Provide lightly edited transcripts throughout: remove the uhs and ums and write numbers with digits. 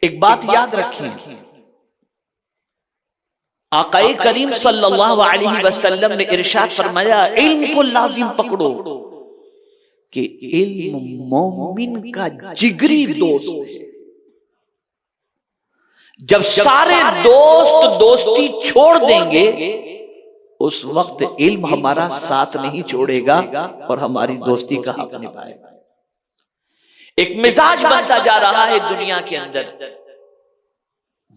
एक बात याद रखें, आकाए करीम सल्लल्लाहु अलैहि वसल्लम ने इरशाद फरमाया, इल्म को लाजिम पकड़ो कि इल्म मोमिन का जिगरी दोस्त है। जब सारे दोस्त दोस्ती छोड़ देंगे उस वक्त इल्म हमारा साथ नहीं छोड़ेगा और हमारी दोस्ती का हक निभाएगा। एक मिजाज बनता जा रहा है दुनिया के अंदर,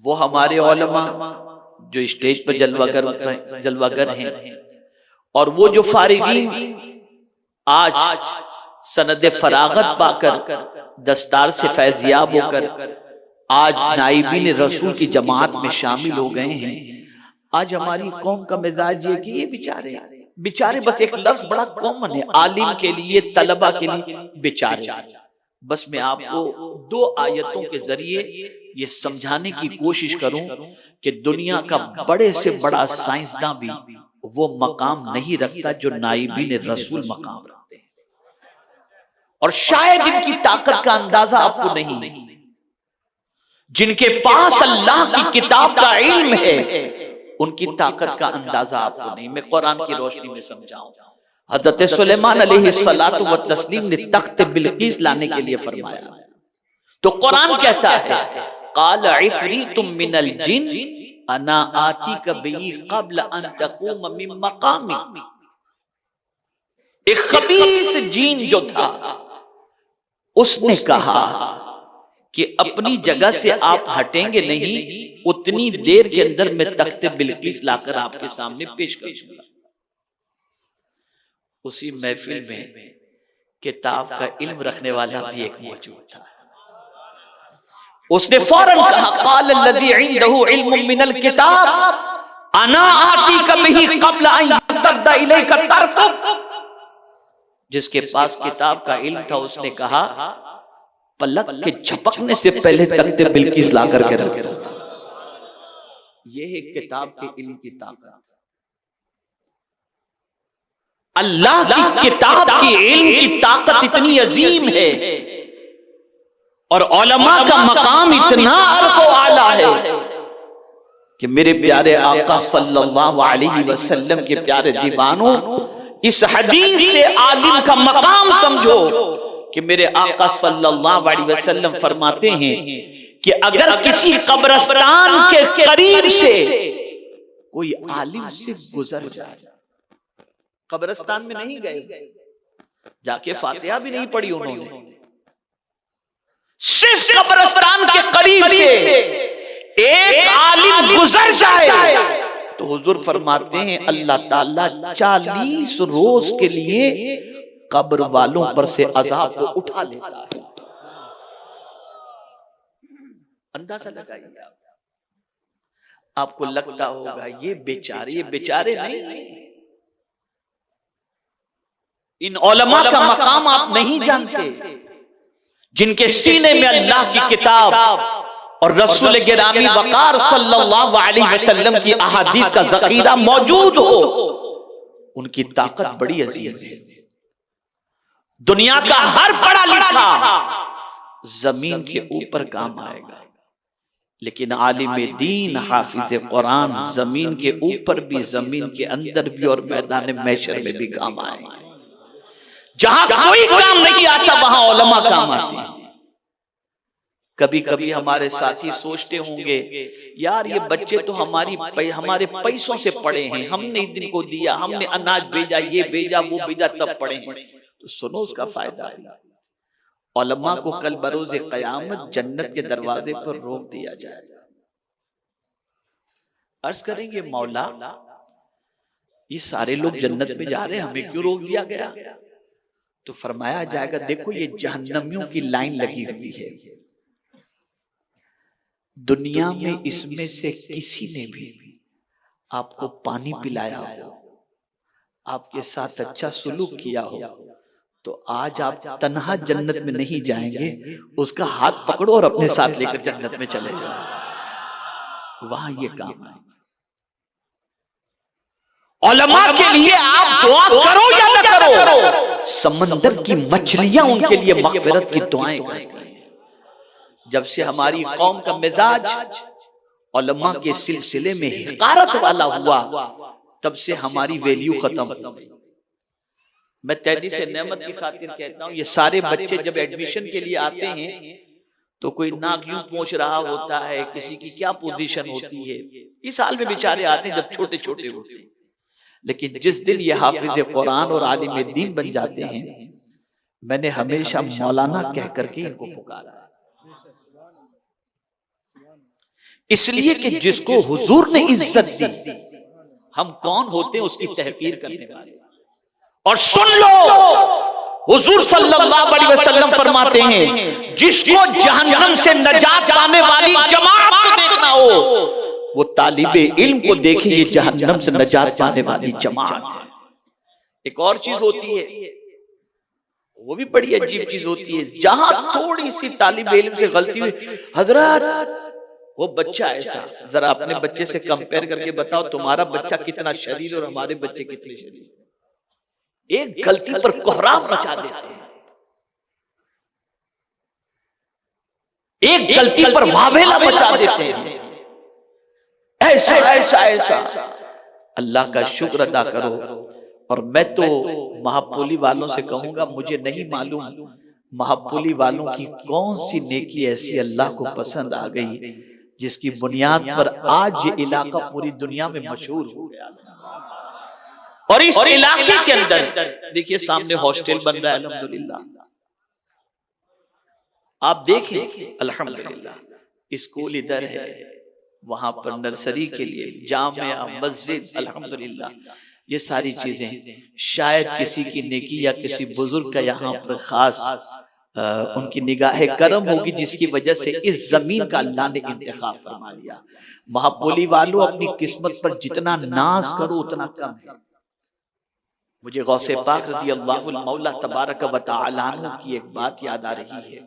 वो हमारे उलमा जो स्टेज पर जलवागर हैं और वो जो फारिगीन आज सनद फरागत पाकर दस्तार से फैजियाब होकर आज नाइबीन रसूल की जमात में शामिल हो गए हैं। आज हमारी कौम का मिजाज ये कि ये बेचारे बस एक लफ्ज बड़ा कॉमन है आलिम के लिए, तलबा के लिए बेचारे। बस मैं आपको दो आयतों के जरिए ये समझाने की कोशिश करूं कि दुनिया का बड़े से बड़ा साइंसदान भी वो मकाम नहीं रखता जो नाइबीन रसूल मकाम रखते हैं, और शायद इनकी ताकत का अंदाजा आपको नहीं। जिनके पास अल्लाह की किताब का इल्म है उनकी ताकत का अंदाजा आपको नहीं। मैं कुरान की रोशनी में समझाऊं। हजरत सुलेमान अलैहिस्सलातु व तस्लीम ने तख्त बिल्किस लाने के लिए फरमाया तो कुरान कहता है, काल इफ्रीतुम मिनल जिन अना आतीका बिही क़ब्ल अन तक़ूम मिन मक़ामी। एक खबीस जीन जो था उसने कहा कि अपनी जगह से आप हटेंगे नहीं, उतनी देर के अंदर मैं तख्त बिल्किस लाकर आपके सामने पेश कर दूंगा। उसी महफिल में किताब का इल्म रखने वाला भी एक मौजूद था। उसने फौरन कहा, क़ाल लज़ी इंदहु इल्मुम मिनल किताब अना आतीका बिही क़ब्ल अन यर्तद्दा इलैका तर्फुक। जिसके पास किताब का इल्म था उसने कहा, पलक के झपकने से पहले तख्त बिल्किस ला करके रख। यह है किताब के इल्म की ताकत। अल्लाह की किताब की इल्म की ताकत इतनी अजीम है और उलमा का मकाम इतना अर्फ़ व आला है कि मेरे प्यारे आका सल्लल्लाहु अलैहि वसल्लम के प्यारे दीवानों, इस हदीस से आलिम का मकाम समझो कि मेरे आका सल्लल्लाहु अलैहि वसल्लम फरमाते हैं कि अगर किसी कब्रिस्तान के करीब से कोई आलिम से गुजर जाए, कब्रिस्तान में नहीं गए, जाके फातिहा भी नहीं पढ़ी उन्होंने, सिर्फ कब्रिस्तान के करीब से एक आलिम गुजर जाए तो हुजूर फरमाते हैं अल्लाह ताला 40 रोज के लिए कब्र वालों पर से अजाब को उठा लेता है। अंदाजा लगाइए। आपको लगता होगा ये बेचारे नहीं, इन उलमा का मकाम आप नहीं जानते, जिनके सीने में अल्लाह की किताब और रसूल गिरामी वकार सल्लल्लाहु अलैहि वसल्लम की अहादीस का ज़ख़ीरा मौजूद हो, उनकी ताकत बड़ी अजीम है। दुनिया का हर पढ़ा लिखा जमीन के ऊपर काम आएगा, लेकिन आलिम दीन हाफिज कुरान जमीन के ऊपर भी, जमीन के अंदर भी और मैदान महशर में भी काम आएंगे। जहां कोई काम नहीं आता वहां उलमा काम आते हैं। कभी कभी हमारे साथी सोचते होंगे, यार ये बच्चे तो हमारे पैसों से पढ़े हैं, हमने इनको दिया, हमने अनाज भेजा, ये भेजा, वो भेजा, तब पढ़े हैं। तो सुनो उसका फायदा भी। उलमा को कल बरोज़े क़यामत जन्नत के दरवाजे पर रोक दिया जाएगा। अर्ज करेंगे, मौला ये सारे लोग जन्नत में जा रहे हैं, हमें क्यों रोक दिया गया? तो फरमाया जाएगा, देखो ये जहन्नमियों की लाइन लगी हुई है। दुनिया में इसमें से किसी ने भी आपको पानी पिलाया हो, आपके साथ अच्छा सुलूक किया हो, तो आज आप तन्हा जन्नत में नहीं जाएंगे, उसका हाथ पकड़ो और अपने साथ लेकर जन्नत में चले जाओ। वहां ये काम है। उलमा के लिए आप दुआ करो या न करो, समंदर की मछलियां उनके लिए मगफिरत की दुआएं करती हैं। जब से हमारी कौम का मिजाज उलमा के सिलसिले में हिकारत वाला हुआ, तब से हमारी वैल्यू खत्म हो गई। मैं तैदी से नेमत की खातिर कहता हूँ, ये सारे बच्चे जब एडमिशन के लिए आते हैं तो कोई नाक यूं पहुंच रहा होता है, किसी की क्या पोजीशन होती है। इस हाल में बेचारे आते हैं जब छोटे छोटे होते हैं, लेकिन जिस दिन ये हाफिज कुरान और आलिम दीन बन जाते हैं, मैंने हमेशा मौलाना कह करके इनको पुकारा, इसलिए कि जिसको हुजूर ने इज्जत दी, हम कौन होते हैं उसकी तहकीर करने वाले। और सुन लो, हुजूर सल्लल्लाहु अलैहि वसल्लम फरमाते हैं, जिसको जहन्नम से नजात पाने वाली जमात को देखना हो, वो तालिबे इल्म को देखे, ये जहन्नम से नजात पाने वाली जमात है। एक और चीज होती है, वो भी बड़ी अजीब चीज होती है, जहां थोड़ी सी तालिबे इल्म से गलती हुई, हजरत वो बच्चा ऐसा, जरा अपने बच्चे से कंपेयर करके बताओ तुम्हारा बच्चा कितना शरीर और हमारे बच्चे कितने शरीर। एक गलती पर कोहराम मचा देते हैं, एक गलती पर वावेला मचा देते हैं। ऐसा ऐसा ऐसा अल्लाह का शुक्र अदा करो। और मैं तो महापोली वालों से कहूंगा, मुझे नहीं मालूम महापोली वालों की कौन सी नेकी ऐसी अल्लाह को पसंद आ गई जिसकी बुनियाद पर आज ये इलाका पूरी दुनिया में मशहूर हो गया। और इस इलाके के अंदर देखिए सामने हॉस्टल बन रहा है, अल्हम्दुलिल्लाह। आप देखें अल्हम्दुलिल्लाह, स्कूल इधर है, वहां पर नर्सरी के लिए जामिया, मस्जिद, अल्हम्दुलिल्लाह। ये सारी चीजें शायद किसी की नेकी या किसी बुजुर्ग का यहाँ पर खास उनकी निगाह करम होगी, जिसकी वजह से इस जमीन का अल्लाह ने इंतखाब फरमा लिया। महापोली वालों, अपनी किस्मत पर जितना नाज करो उतना कम है। मुझे गौसे पाक रज़ी अल्लाहु मौला तबारक व तआला की एक बात याद आ रही है।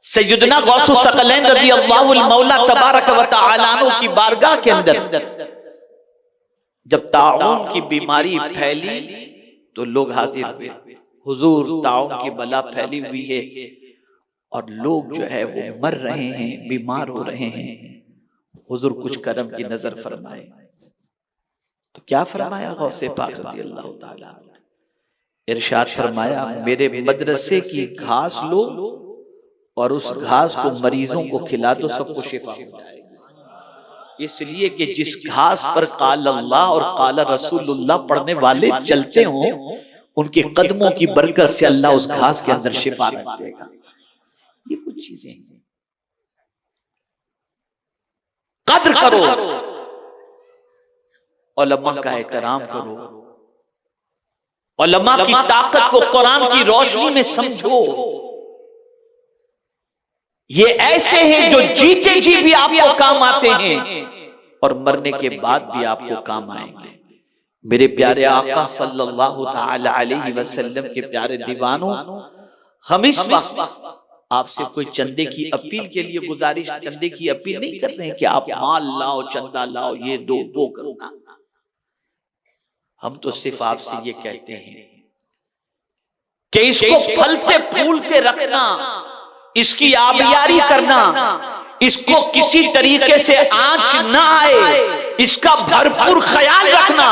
सैयदना गौसुस सकलैन रज़ी अल्लाहु मौला तबारक व तआला की बारगाह के अंदर जब ताउन की बीमारी फैली तो लोग हाजिर हुए, हुजूर ताउन की बला फैली हुई है और लोग जो है वो मर रहे हैं, बीमार हो रहे हैं, हुजूर कुछ करम की नजर फरमाए। तो क्या फरमाया गौसे पाक रज़ियल्लाहु ताला, इरशाद फरमाया, मेरे मदरसे की घास लो और उस घास को मरीजों को खिला दो, सबको शिफा हो जाएगी। इसलिए कि जिस घास पर काल अल्लाह और काल रसूलुल्लाह पढ़ने वाले चलते हों, उनके कदमों की बरकत से अल्लाह उस घास के अंदर शिफा रख देगा। ये कुछ चीजें हैं, कद्र करो, उलमा का एहतराम करो, उलमा की ताकत को कुरान की रोशनी में समझो। ये ऐसे हैं जो जीते जी भी आपको काम आते हैं और मरने के बाद भी आपको काम आएंगे। मेरे प्यारे आका सल्लल्लाहु ताला अलैहि वसल्लम के प्यारे दीवानों, हम इस वक्त आपसे कोई चंदे की अपील के लिए गुजारिश, चंदे की अपील नहीं कर रहे हैं कि आप माल लाओ, चंदा लाओ, ये दो वो करना। हम तो सिर्फ आपसे ये कहते हैं कि इसको फलते फूलते रखना, इसकी आबियारी करना, इसको किसी तरीके से आंच ना आए, इसका भरपूर ख्याल रखना।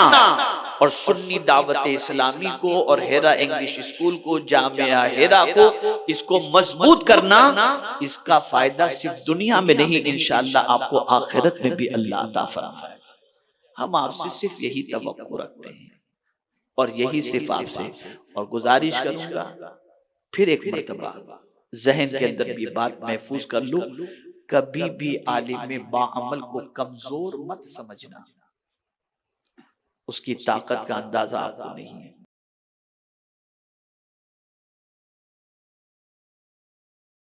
और सुन्नी दावत इस्लामी को और हेरा इंग्लिश स्कूल को, जामिया हेरा को, इसको मजबूत करना। इसका फायदा सिर्फ दुनिया में नहीं, इंशाअल्लाह आपको आखिरत में भी अल्लाह अता फरमाएगा। हम आपसे सिर्फ यही तवक्कुल रखते हैं और यही सिर्फ आपसे और गुजारिश करूंगा, फिर एक मर्तबा जहन के अंदर भी बात महफूज कर लो, कभी भी आलिम बाअमल को कमजोर मत समझना, उसकी ताकत का अंदाजा आपको नहीं है।